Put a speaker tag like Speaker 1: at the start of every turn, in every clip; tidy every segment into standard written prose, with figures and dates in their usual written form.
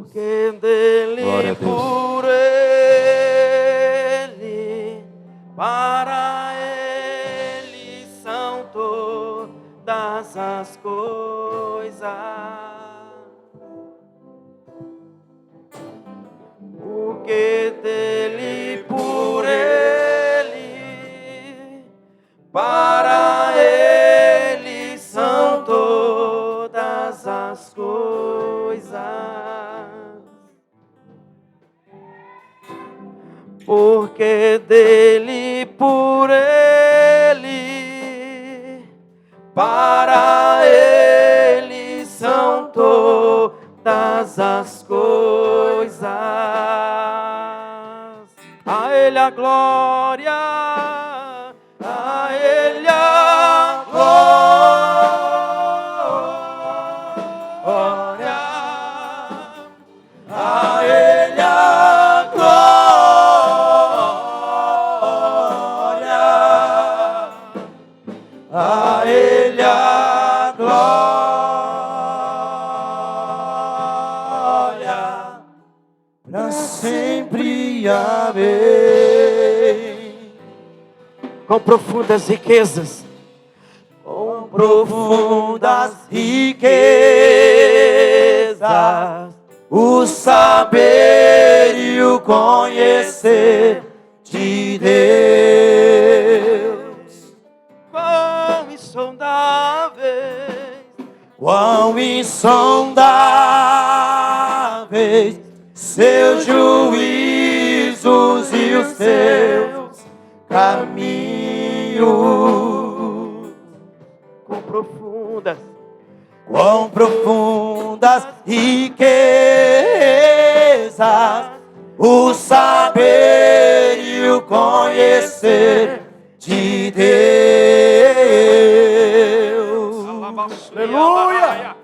Speaker 1: Porque dele, por ele, para ele são todas as coisas. Porque dele, por ele, para ele são todas as coisas. Porque dele, por ele, para ele são todas as coisas. A ele a glória, a ele a glória, a ele a glória, a ele a glória, pra sempre. Amém. Com profundas riquezas, com profundas riquezas, o saber e o conhecer de Deus. Quão insondáveis seus juízos e os seus caminhos. Quão profundas riquezas, o saber e o conhecer de Deus. Aleluia!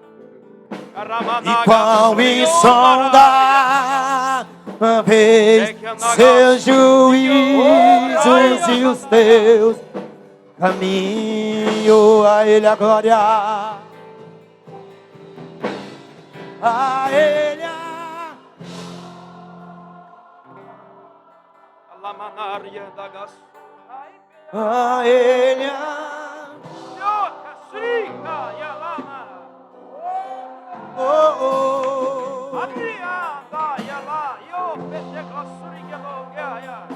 Speaker 1: E quão insondáveis seus juízos e os teus caminhos. A ele a glória, a ele a ele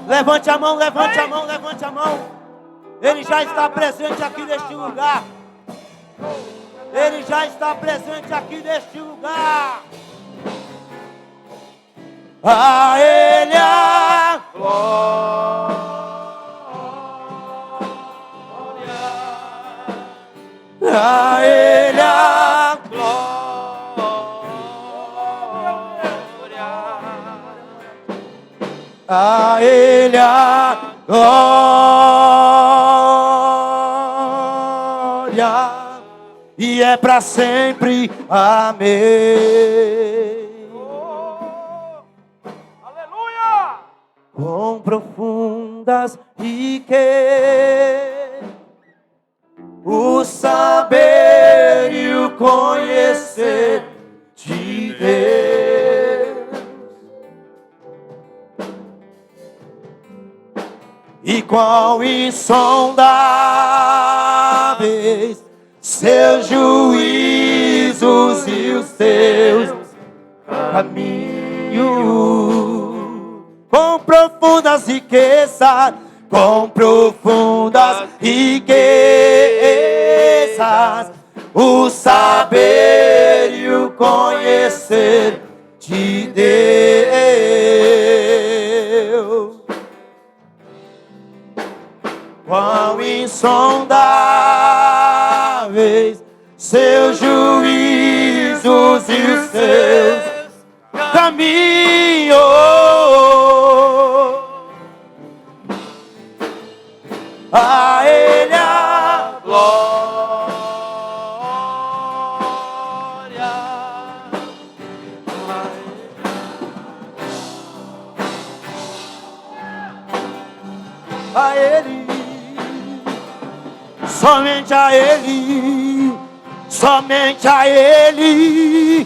Speaker 1: Levante a mão, levante a mão, levante a mão. Ele já está presente aqui neste lugar. Ele já está presente aqui neste lugar. A ele a glória, a ele a glória, a ele a glória, e é para sempre. Amém. Com profundas riquezas, o saber e o conhecer de Deus, e quão insondáveis seus juízos e os seus caminhos. Com profundas riquezas, com profundas riquezas, o saber e o conhecer de Deus. Quão insondáveis seus juízos e os seus caminhos. A ele a glória, a ele, somente a ele, somente a ele,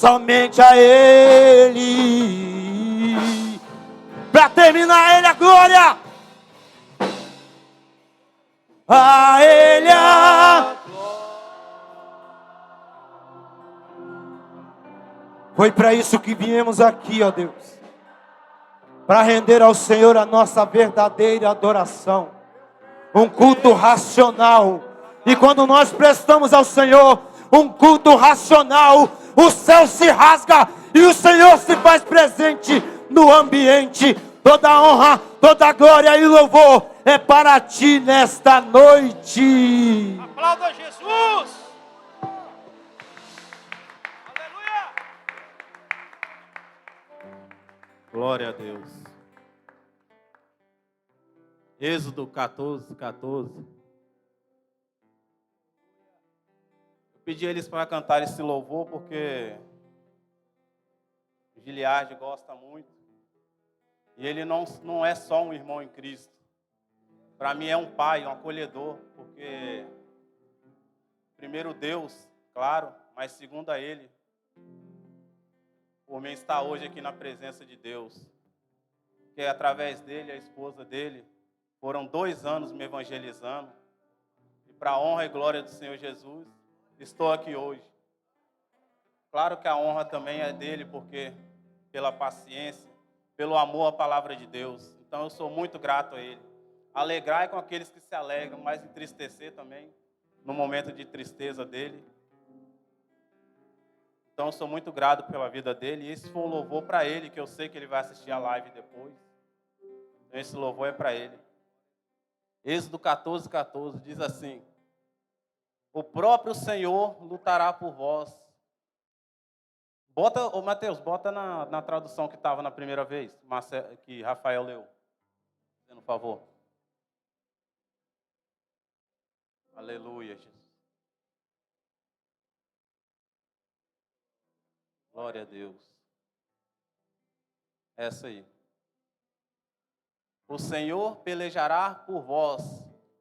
Speaker 1: somente a Ele. Para terminar, Ele a glória. A Ele a Foi para isso que viemos aqui, ó Deus. Para render ao Senhor a nossa verdadeira adoração. Um culto racional. E quando nós prestamos ao Senhor um culto racional, o céu se rasga e o Senhor se faz presente no ambiente. Toda honra, toda glória e louvor é para ti nesta noite.
Speaker 2: Aplauda Jesus! Aleluia! Glória a Deus. Êxodo 14, 14. Eu pedi eles para cantar esse louvor porque o Giliard gosta muito. E ele não é só um irmão em Cristo. Para mim é um pai, um acolhedor, porque primeiro Deus, claro, mas segundo a Ele, por mim está hoje aqui na presença de Deus. Que através dele, a esposa dele, foram 2 anos me evangelizando. E para a honra e glória do Senhor Jesus, estou aqui hoje. Claro que a honra também é dele, porque pela paciência, pelo amor à palavra de Deus. Então eu sou muito grato a Ele. Alegrar com aqueles que se alegram, mas entristecer também, no momento de tristeza dele. Então eu sou muito grato pela vida dele. E esse foi um louvor para ele, que eu sei que ele vai assistir a live depois. Então esse louvor é para ele. Êxodo 14, 14 diz assim: o próprio Senhor lutará por vós. Bota, ô Mateus, bota na tradução que estava na primeira vez, que Rafael leu. Fazendo um favor. Aleluia, Jesus. Glória a Deus. Essa aí. O Senhor pelejará por vós,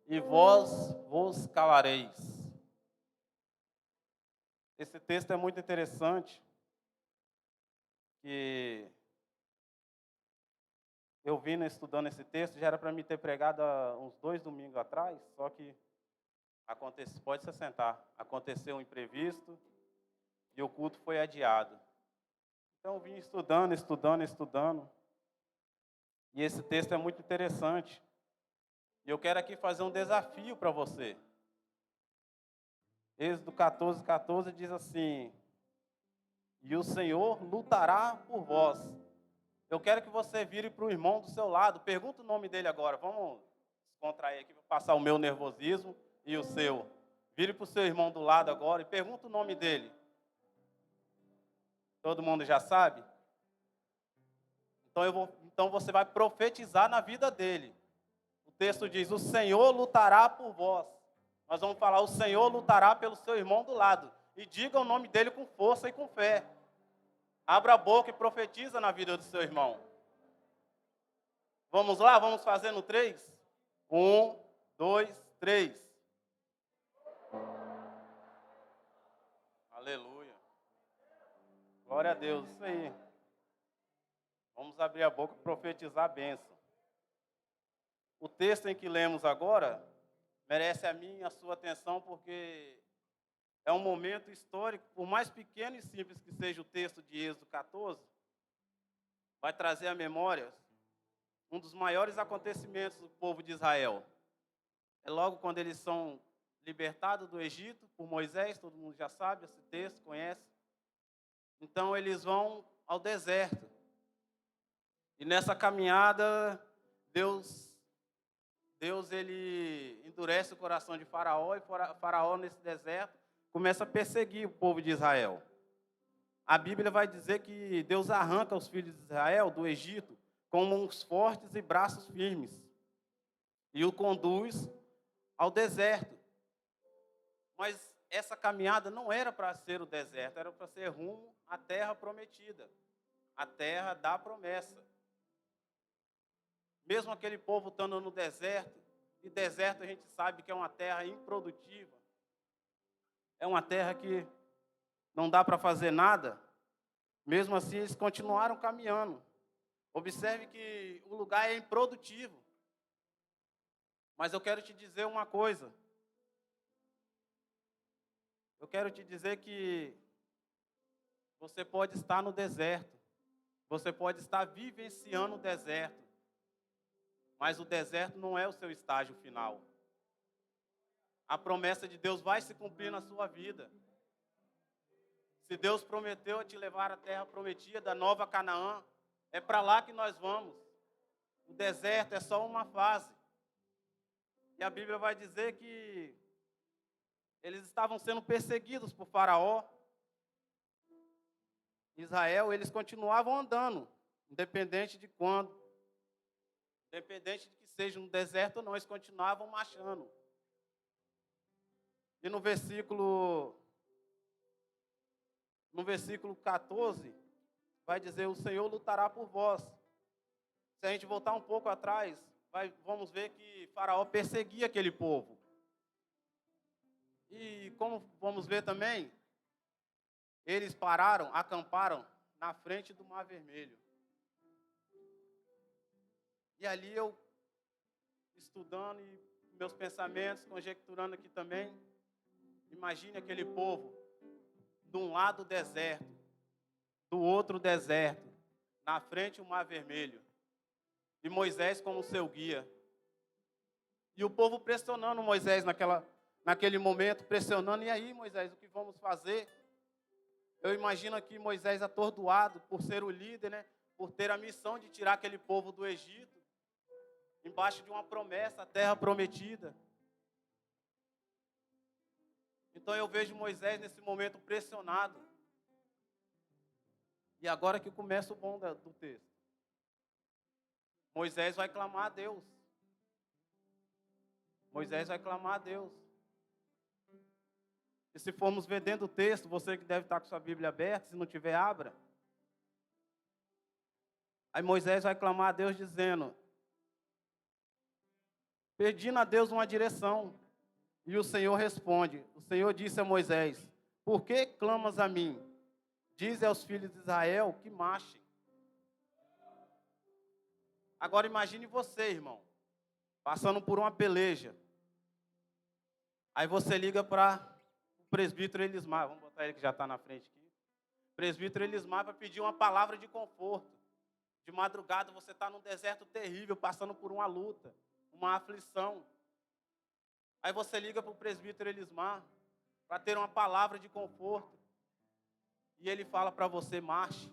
Speaker 2: e vós vos calareis. Esse texto é muito interessante, que eu vim estudando esse texto, já era para me ter pregado há uns 2 domingos atrás, só que pode se sentar, aconteceu um imprevisto e o culto foi adiado. Então eu vim estudando, e esse texto é muito interessante. E eu quero aqui fazer um desafio para você. Êxodo 14, 14 diz assim: e o Senhor lutará por vós. Eu quero que você vire para o irmão do seu lado. Pergunta o nome dele agora. Vamos descontrair aqui para passar o meu nervosismo e o seu. Vire para o seu irmão do lado agora e pergunta o nome dele. Todo mundo já sabe? Então você vai profetizar na vida dele. O texto diz: o Senhor lutará por vós. Nós vamos falar: o Senhor lutará pelo seu irmão do lado. E diga o nome dele com força e com fé. Abra a boca e profetiza na vida do seu irmão. Vamos lá? Vamos fazer no 3? 1, 2, 3. Aleluia. Glória a Deus. Isso aí. Vamos abrir a boca e profetizar a bênção. O texto em que lemos agora merece a minha e a sua atenção, porque é um momento histórico, por mais pequeno e simples que seja o texto de Êxodo 14, vai trazer à memória um dos maiores acontecimentos do povo de Israel. É logo quando eles são libertados do Egito por Moisés, todo mundo já sabe esse texto, conhece. Então eles vão ao deserto. E nessa caminhada, Deus ele endurece o coração de Faraó, e Faraó nesse deserto começa a perseguir o povo de Israel. A Bíblia vai dizer que Deus arranca os filhos de Israel do Egito com mãos fortes e braços firmes e o conduz ao deserto. Mas essa caminhada não era para ser o deserto, era para ser rumo à terra prometida, a terra da promessa. Mesmo aquele povo estando no deserto, e deserto a gente sabe que é uma terra improdutiva, é uma terra que não dá para fazer nada, Mesmo assim, eles continuaram caminhando. Observe que o lugar é improdutivo. Mas eu quero te dizer uma coisa. Eu quero te dizer que você pode estar no deserto. Você pode estar vivenciando o deserto. Mas o deserto não é o seu estágio final. A promessa de Deus vai se cumprir na sua vida. Se Deus prometeu te levar à terra prometida, da nova Canaã, é para lá que nós vamos. O deserto é só uma fase. E a Bíblia vai dizer que eles estavam sendo perseguidos por Faraó. Israel, eles continuavam andando, independente de quando. Independente de que seja no deserto ou não, eles continuavam marchando. E no versículo 14, vai dizer, o Senhor lutará por vós. Se a gente voltar um pouco atrás, vamos ver que Faraó perseguia aquele povo. E como vamos ver também, eles acamparam na frente do Mar Vermelho. E ali eu, estudando e meus pensamentos, conjecturando aqui também, imagine aquele povo, de um lado o deserto, do outro o deserto, na frente o Mar Vermelho, e Moisés como seu guia. E o povo pressionando Moisés naquele momento, pressionando, e aí Moisés, o que vamos fazer? Eu imagino aqui Moisés atordoado por ser o líder, né? Por ter a missão de tirar aquele povo do Egito, embaixo de uma promessa, a terra prometida. Então eu vejo Moisés nesse momento pressionado. E agora que começa o bom do texto. Moisés vai clamar a Deus. Moisés vai clamar a Deus. E se formos ver dentro do texto, você que deve estar com sua Bíblia aberta, se não tiver, abra. Aí Moisés vai clamar a Deus dizendo, pedindo a Deus uma direção. E o Senhor responde, o Senhor disse a Moisés, por que clamas a mim? Dize aos filhos de Israel que marchem. Agora imagine você, irmão, passando por uma peleja. Aí você liga para o presbítero Elismar, vamos botar ele que já está na frente aqui. Presbítero Elismar para pedir uma palavra de conforto. De madrugada você está num deserto terrível, passando por uma luta, uma aflição. Aí você liga para o presbítero Elismar para ter uma palavra de conforto. E ele fala para você, marche.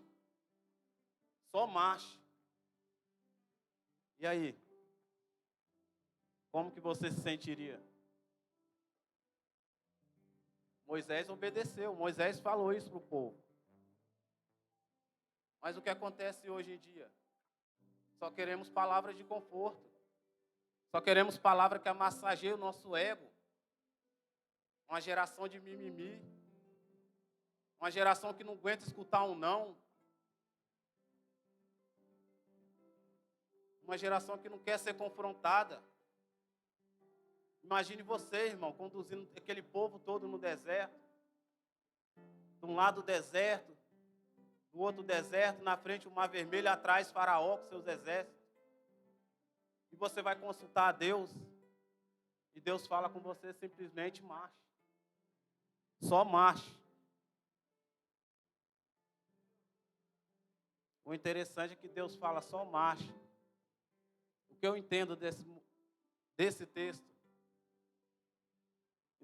Speaker 2: Só marche. E aí? Como que você se sentiria? Moisés obedeceu. Moisés falou isso para o povo. Mas o que acontece hoje em dia? Só queremos palavras de conforto. Só queremos palavra que massageie o nosso ego. Uma geração de mimimi. Uma geração que não aguenta escutar um não. Uma geração que não quer ser confrontada. Imagine você, irmão, conduzindo aquele povo todo no deserto. De um lado o deserto, do outro deserto, na frente o Mar Vermelho, atrás Faraó com seus exércitos. E você vai consultar a Deus. E Deus fala com você simplesmente marche. Só marche. O interessante é que Deus fala só marche. O que eu entendo desse texto?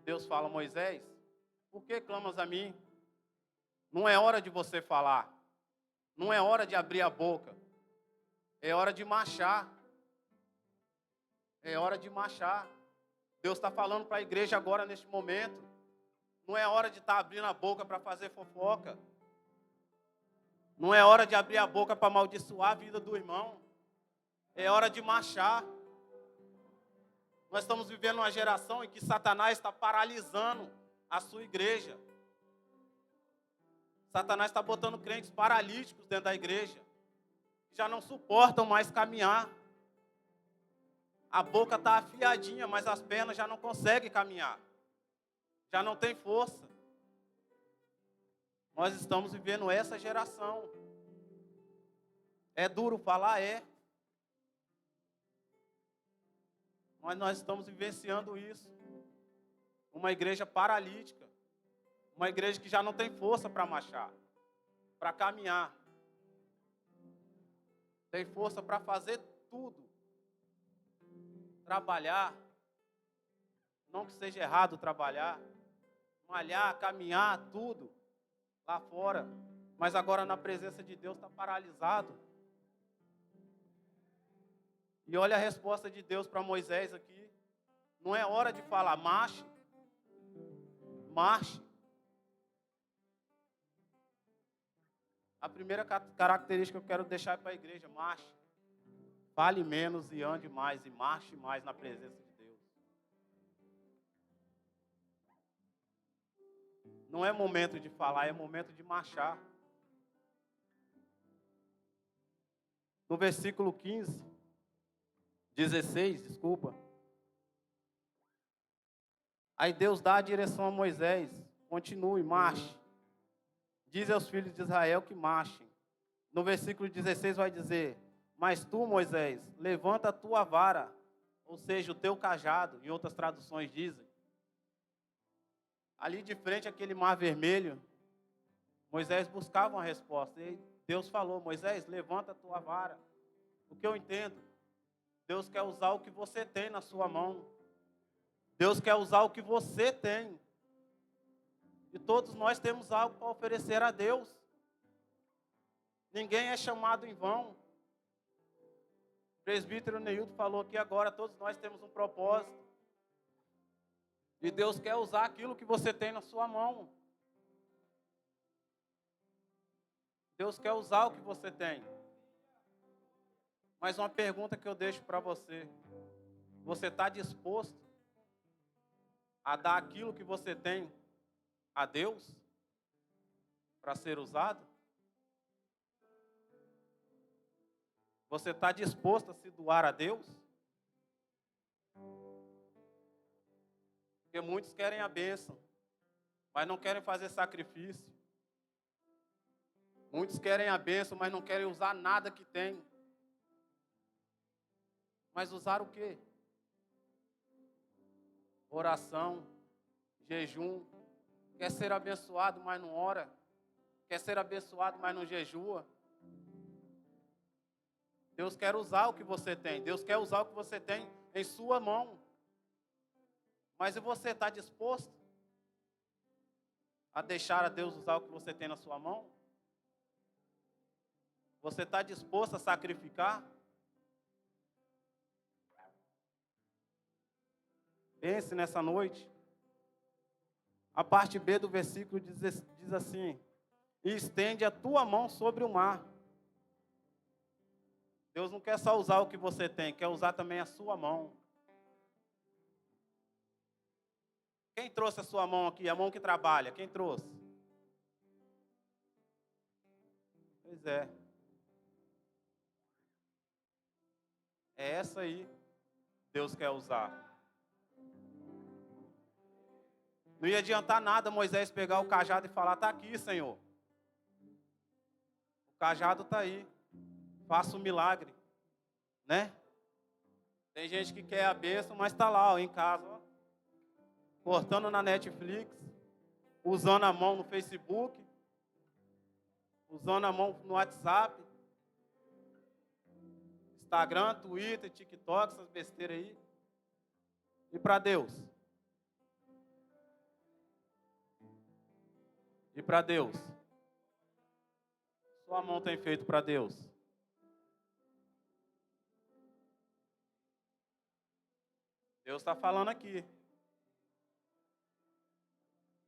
Speaker 2: Deus fala, Moisés, por que clamas a mim? Não é hora de você falar. Não é hora de abrir a boca. É hora de marchar. É hora de marchar. Deus está falando para a igreja agora, neste momento. Não é hora de estar abrindo a boca para fazer fofoca. Não é hora de abrir a boca para amaldiçoar a vida do irmão. É hora de marchar. Nós estamos vivendo uma geração em que Satanás está paralisando a sua igreja. Satanás está botando crentes paralíticos dentro da igreja. Que já não suportam mais caminhar. A boca está afiadinha, mas as pernas já não conseguem caminhar. Já não tem força. Nós estamos vivendo essa geração. É duro falar, é. Mas nós estamos vivenciando isso. Uma igreja paralítica. Uma igreja que já não tem força para marchar, para caminhar. Tem força para fazer tudo. Trabalhar. Não que seja errado trabalhar. Malhar, caminhar, tudo. Lá fora. Mas agora na presença de Deus está paralisado. E olha a resposta de Deus para Moisés aqui. Não é hora de falar, marche. Marche. A primeira característica que eu quero deixar para a igreja, marche. Fale menos e ande mais e marche mais na presença de Deus. Não é momento de falar, é momento de marchar. No versículo 16, desculpa. Aí Deus dá a direção a Moisés. Continue, marche. Diz aos filhos de Israel que marchem. No versículo 16 vai dizer: mas tu, Moisés, levanta a tua vara, ou seja, o teu cajado, em outras traduções dizem. Ali de frente àquele mar vermelho, Moisés buscava uma resposta. E Deus falou: Moisés, levanta a tua vara. O que eu entendo? Deus quer usar o que você tem na sua mão. Deus quer usar o que você tem. E todos nós temos algo para oferecer a Deus. Ninguém é chamado em vão. O presbítero Neilton falou aqui agora, todos nós temos um propósito. E Deus quer usar aquilo que você tem na sua mão. Deus quer usar o que você tem. Mas uma pergunta que eu deixo para você. Você está disposto a dar aquilo que você tem a Deus para ser usado? Você está disposto a se doar a Deus? Porque muitos querem a bênção, mas não querem fazer sacrifício. Muitos querem a bênção, mas não querem usar nada que tem. Mas usar o quê? Oração, jejum. Quer ser abençoado, mas não ora. Quer ser abençoado, mas não jejua. Deus quer usar o que você tem. Deus quer usar o que você tem em sua mão. Mas e você está disposto a deixar a Deus usar o que você tem na sua mão? Você está disposto a sacrificar? Pense nessa noite. A parte B do versículo diz assim: e estende a tua mão sobre o mar. Deus não quer só usar o que você tem, quer usar também a sua mão. Quem trouxe a sua mão aqui? A mão que trabalha, quem trouxe? Pois é. É essa aí que Deus quer usar. Não ia adiantar nada Moisés pegar o cajado e falar: está aqui, Senhor. O cajado está aí. Faça um milagre. Né? Tem gente que quer a bênção, mas está lá, ó, em casa, ó, cortando na Netflix, usando a mão no Facebook, usando a mão no WhatsApp, Instagram, Twitter, TikTok, essas besteiras aí. E para Deus? E para Deus? Sua mão tem feito para Deus? Deus está falando aqui.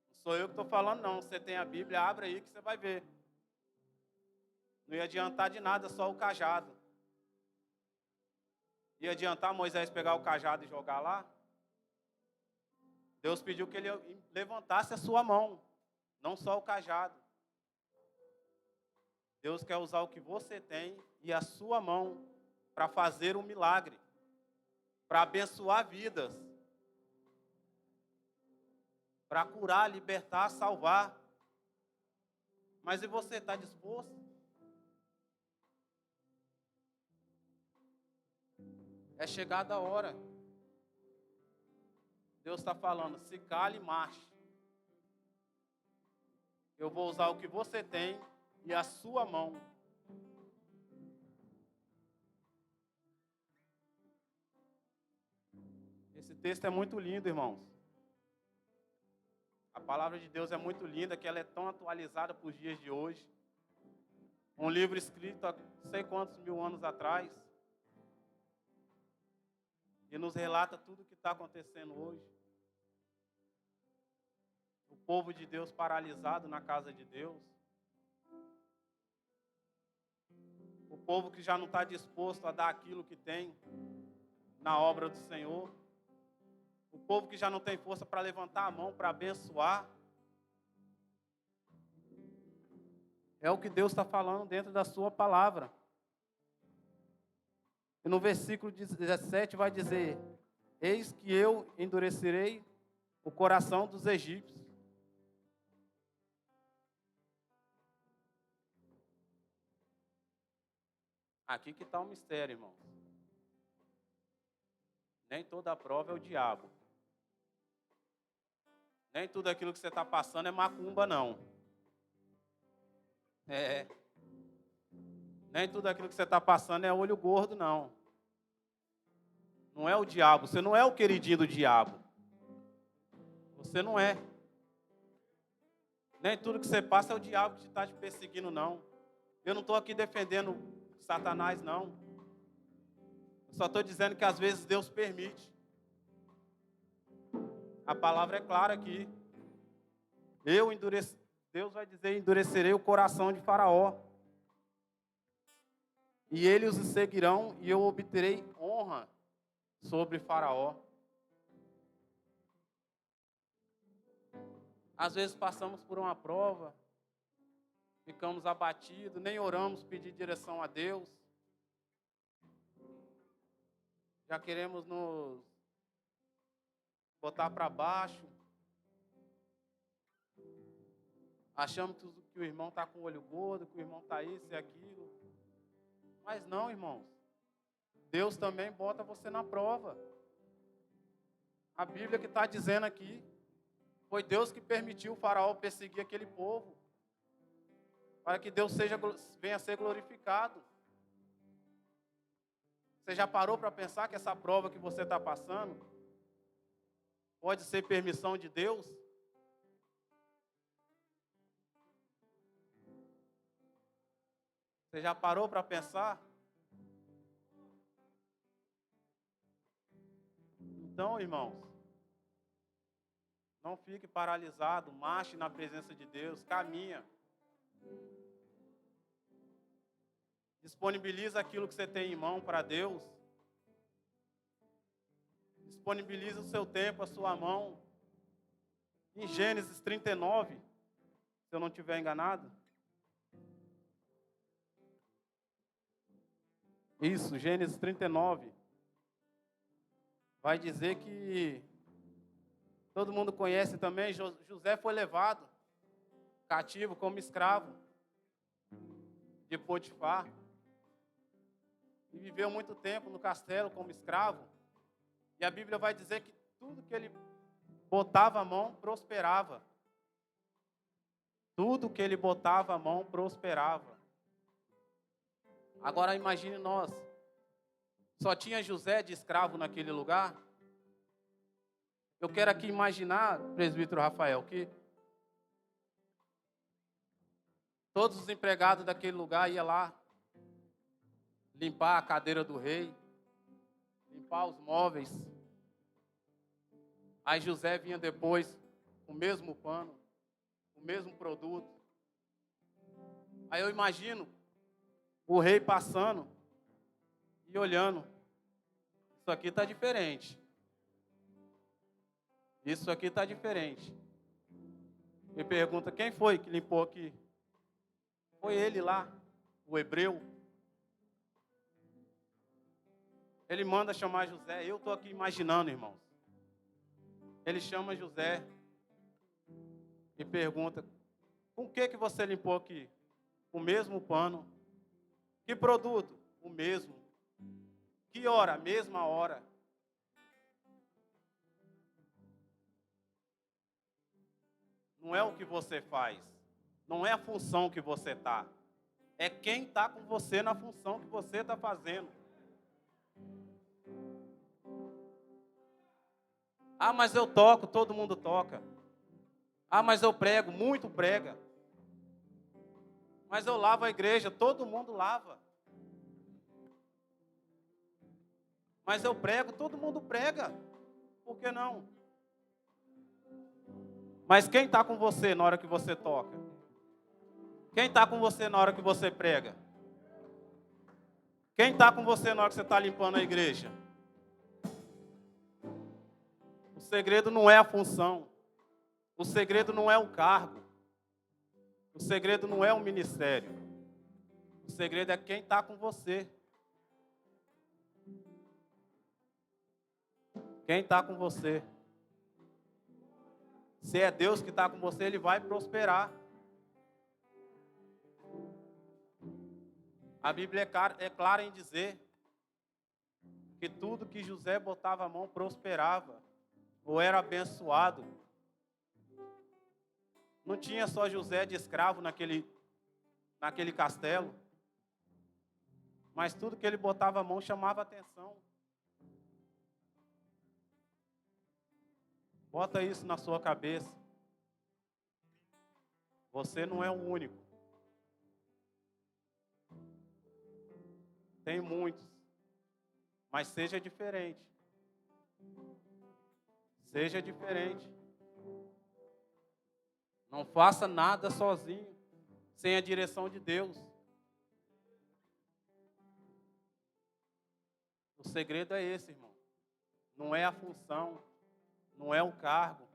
Speaker 2: Não sou eu que estou falando, não. Você tem a Bíblia, abre aí que você vai ver. Não ia adiantar de nada só o cajado. Ia adiantar Moisés pegar o cajado e jogar lá? Deus pediu que ele levantasse a sua mão, não só o cajado. Deus quer usar o que você tem e a sua mão para fazer um milagre, para abençoar vidas, para curar, libertar, salvar. Mas e você, está disposto? É chegada a hora. Deus está falando, se cale e marche. Eu vou usar o que você tem e a sua mão. Esse texto é muito lindo, irmãos. A palavra de Deus é muito linda, que ela é tão atualizada para os dias de hoje. Um livro escrito há não sei quantos mil anos atrás. E nos relata tudo o que está acontecendo hoje. O povo de Deus paralisado na casa de Deus. O povo que já não está disposto a dar aquilo que tem na obra do Senhor. O povo que já não tem força para levantar a mão, para abençoar. É o que Deus está falando dentro da sua palavra. E no versículo 17 vai dizer: eis que eu endurecerei o coração dos egípcios. Aqui que está o mistério, irmãos. Nem toda prova é o diabo. Nem tudo aquilo que você está passando é macumba, não. Nem tudo aquilo que você está passando é olho gordo, não. Não é o diabo. Você não é o queridinho do diabo. Você não é. Nem tudo que você passa é o diabo que está te perseguindo, não. Eu não estou aqui defendendo Satanás, não. Eu só estou dizendo que às vezes Deus permite. A palavra é clara aqui. Deus vai dizer, endurecerei o coração de Faraó. E eles os seguirão, e eu obterei honra sobre Faraó. Às vezes passamos por uma prova, ficamos abatidos, nem oramos pedir direção a Deus. Já queremos nos botar para baixo. Achamos que o irmão está com o olho gordo, que o irmão está isso e aquilo. Mas não, irmãos. Deus também bota você na prova. A Bíblia que está dizendo aqui, foi Deus que permitiu o Faraó perseguir aquele povo, para que Deus venha a ser glorificado. Você já parou para pensar que essa prova que você está passando pode ser permissão de Deus? Você já parou para pensar? Então, irmãos, não fique paralisado, marche na presença de Deus, caminha. Disponibiliza aquilo que você tem em mão para Deus. Disponibiliza o seu tempo, a sua mão. Em Gênesis 39, se eu não estiver enganado. Isso, Gênesis 39. Vai dizer que todo mundo conhece também, José foi levado cativo como escravo de Potifar. E viveu muito tempo no castelo como escravo. E a Bíblia vai dizer que tudo que ele botava a mão prosperava. Tudo que ele botava a mão prosperava. Agora imagine nós. Só tinha José de escravo naquele lugar? Eu quero aqui imaginar, presbítero Rafael, que todos os empregados daquele lugar iam lá limpar a cadeira do rei, limpar os móveis. Aí José vinha depois com o mesmo pano, o mesmo produto. Aí eu imagino o rei passando e olhando. Isso aqui está diferente. Isso aqui está diferente. Me pergunta, quem foi que limpou aqui? Foi ele lá, o hebreu. Ele manda chamar José. Eu estou aqui imaginando, irmãos. Ele chama José e pergunta, Com o que você limpou aqui? O mesmo pano. Que produto? O mesmo. Que hora? A mesma hora. Não é o que você faz. Não é a função que você está. É quem está com você na função que você está fazendo. Ah, mas eu toco, todo mundo toca. Ah, mas eu prego, muito prega. Mas eu lavo a igreja, todo mundo lava. Mas eu prego, todo mundo prega. Por que não? Mas quem está com você na hora que você toca? Quem está com você na hora que você prega? Quem está com você na hora que você está limpando a igreja? O segredo não é a função. O segredo não é o cargo. O segredo não é o ministério. O segredo é quem está com você. Quem está com você. Se é Deus que está com você, Ele vai prosperar. A Bíblia é clara em dizer que tudo que José botava a mão prosperava, ou era abençoado. Não tinha só José de escravo naquele castelo, mas tudo que ele botava a mão chamava atenção. Bota isso na sua cabeça. Você não é o único. Tem muitos. Mas seja diferente. Seja diferente. Não faça nada sozinho, sem a direção de Deus. O segredo é esse, irmão. Não é a função, não é o cargo,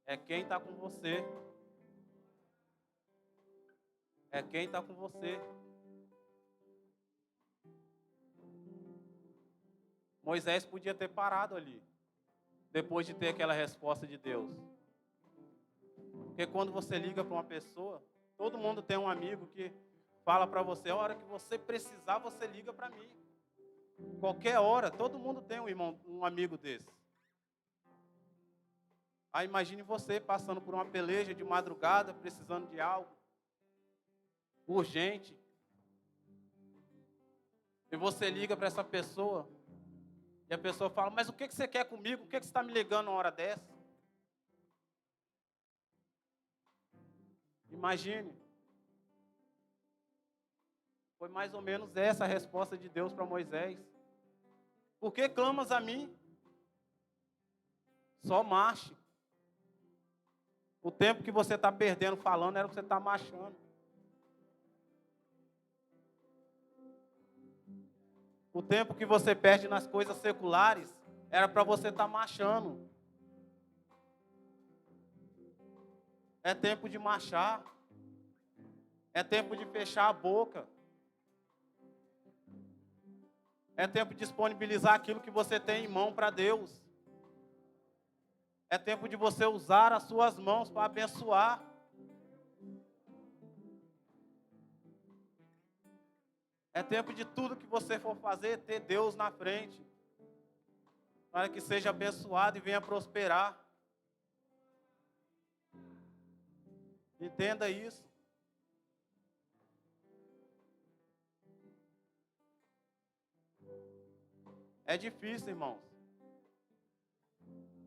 Speaker 2: é quem está com você. É quem está com você. Moisés podia ter parado ali, depois de ter aquela resposta de Deus. Porque quando você liga para uma pessoa, todo mundo tem um amigo que fala para você, a hora que você precisar, você liga para mim. Qualquer hora, todo mundo tem um amigo desse. Aí imagine você passando por uma peleja de madrugada, precisando de algo urgente. E você liga para essa pessoa, e a pessoa fala, mas o que você quer comigo? O que você está me ligando uma hora dessa? Imagine. Foi mais ou menos essa a resposta de Deus para Moisés. Por que clamas a mim? Só marche. O tempo que você está perdendo falando era o que você está marchando. O tempo que você perde nas coisas seculares era para você estar marchando. É tempo de marchar. É tempo de fechar a boca. É tempo de disponibilizar aquilo que você tem em mão para Deus. É tempo de você usar as suas mãos para abençoar. É tempo de tudo que você for fazer, ter Deus na frente. Para que seja abençoado e venha prosperar. Entenda isso. É difícil, irmãos.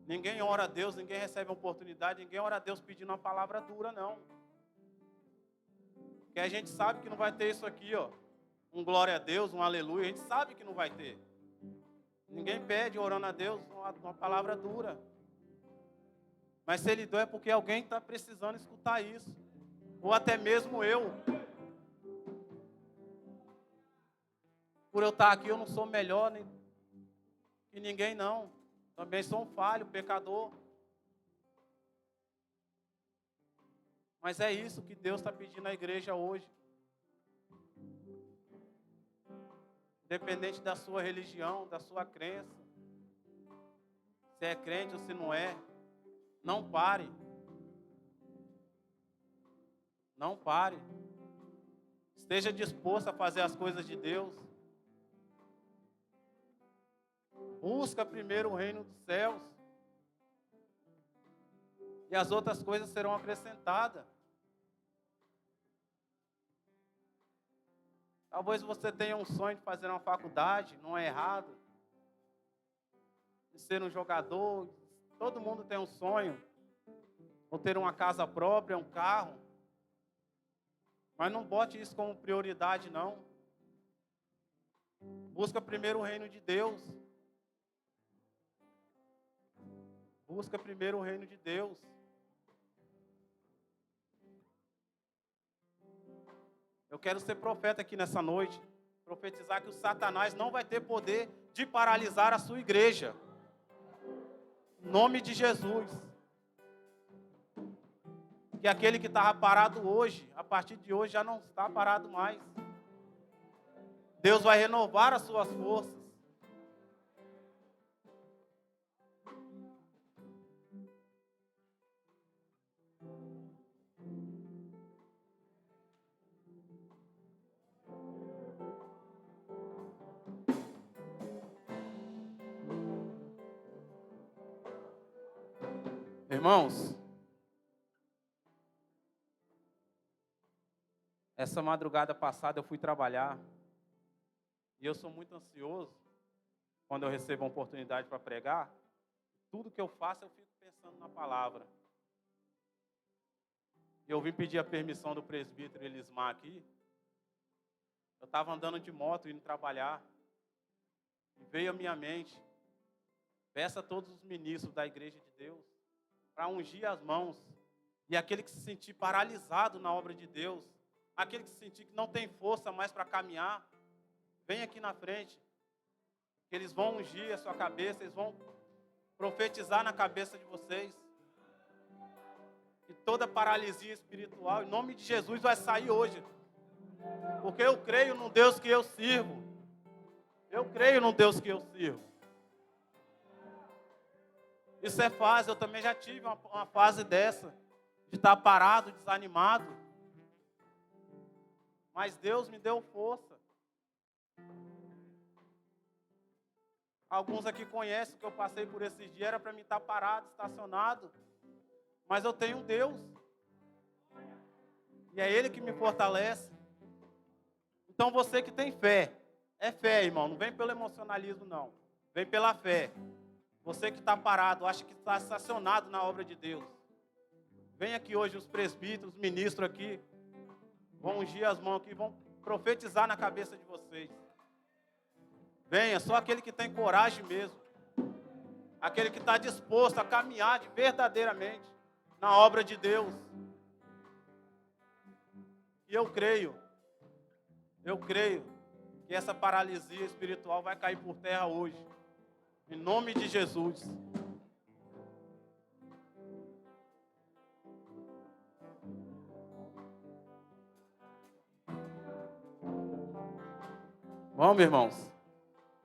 Speaker 2: Ninguém ora a Deus, ninguém recebe uma oportunidade, ninguém ora a Deus pedindo uma palavra dura, não. Porque a gente sabe que não vai ter isso aqui, ó. Um glória a Deus, um aleluia, a gente sabe que não vai ter. Ninguém pede orando a Deus uma palavra dura. Mas se Ele deu é porque alguém está precisando escutar isso. Ou até mesmo eu. Por eu estar aqui, eu não sou melhor que ninguém, não. Também sou um falho, pecador. Mas é isso que Deus está pedindo à igreja hoje. Independente da sua religião, da sua crença. Se é crente ou se não é. Não pare. Não pare. Esteja disposto a fazer as coisas de Deus. Busca primeiro o reino dos céus. E as outras coisas serão acrescentadas. Talvez você tenha um sonho de fazer uma faculdade, não é errado. De ser um jogador, todo mundo tem um sonho. Ou ter uma casa própria, um carro. Mas não bote isso como prioridade, não. Busca primeiro o reino de Deus. Busca primeiro o reino de Deus. Eu quero ser profeta aqui nessa noite. Profetizar que o Satanás não vai ter poder de paralisar a sua igreja. Em nome de Jesus. Que aquele que estava parado hoje, a partir de hoje já não está parado mais. Deus vai renovar as suas forças. Irmãos, essa madrugada passada eu fui trabalhar e eu sou muito ansioso quando eu recebo uma oportunidade para pregar. Tudo que eu faço eu fico pensando na palavra. Eu vim pedir a permissão do presbítero Elismar aqui. Eu estava andando de moto, indo trabalhar. E veio à minha mente, peça a todos os ministros da igreja de Deus para ungir as mãos. E aquele que se sentir paralisado na obra de Deus, aquele que se sentir que não tem força mais para caminhar, vem aqui na frente. Eles vão ungir a sua cabeça, eles vão profetizar na cabeça de vocês. E toda paralisia espiritual, em nome de Jesus, vai sair hoje. Porque eu creio no Deus que eu sirvo. Eu creio no Deus que eu sirvo. Isso é fase, eu também já tive uma fase dessa, de estar parado, desanimado. Mas Deus me deu força. Alguns aqui conhecem que eu passei por esses dias, era para mim estar parado, estacionado. Mas eu tenho um Deus. E é Ele que me fortalece. Então você que tem fé, é fé, irmão, não vem pelo emocionalismo, não. Vem pela fé. Você que está parado, acha que está estacionado na obra de Deus. Vem aqui hoje os presbíteros, os ministros aqui, vão ungir as mãos aqui, vão profetizar na cabeça de vocês. Venha, só aquele que tem coragem mesmo. Aquele que está disposto a caminhar verdadeiramente na obra de Deus. E eu creio que essa paralisia espiritual vai cair por terra hoje. Em nome de Jesus. Vamos, irmãos.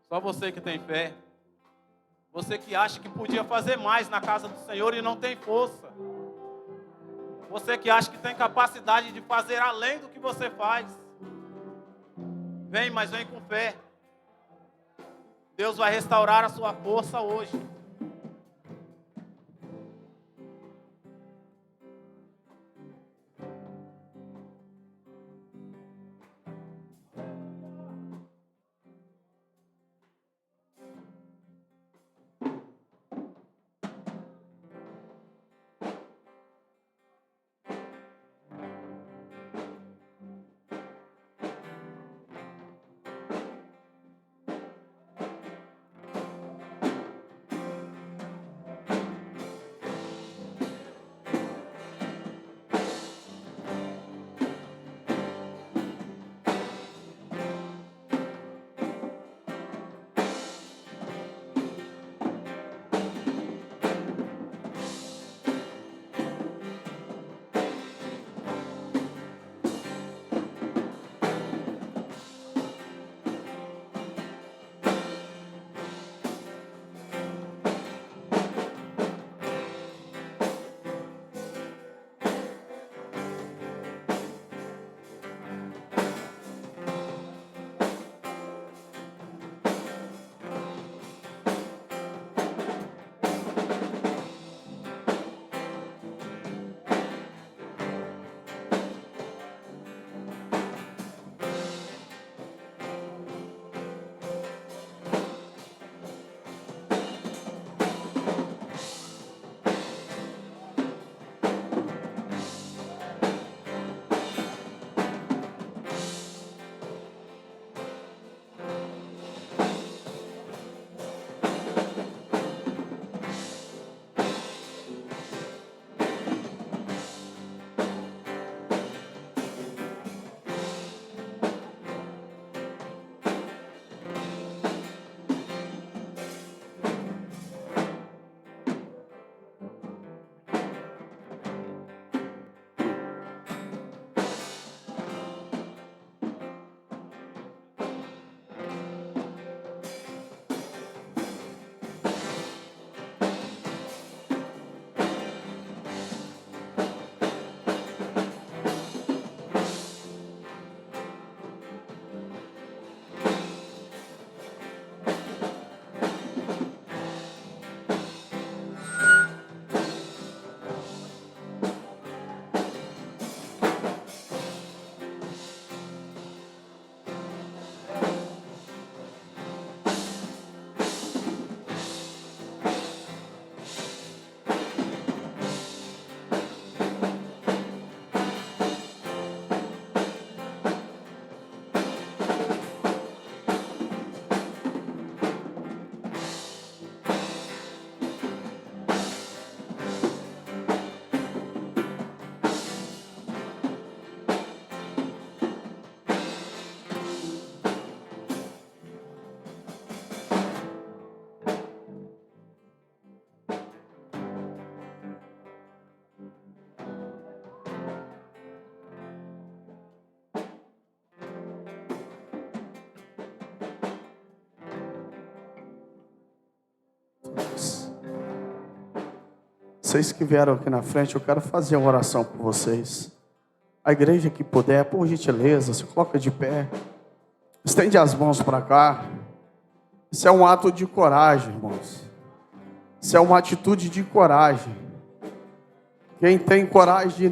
Speaker 2: Só você que tem fé. Você que acha que podia fazer mais na casa do Senhor e não tem força. Você que acha que tem capacidade de fazer além do que você faz. Vem, mas vem com fé. Deus vai restaurar a sua força hoje.
Speaker 3: irmãos. Vocês que vieram aqui na frente, eu quero fazer uma oração por vocês. A igreja que puder, por gentileza, se coloca de pé. Estende as mãos para cá. Isso é um ato de coragem, irmãos. Isso é uma atitude de coragem. Quem tem coragem de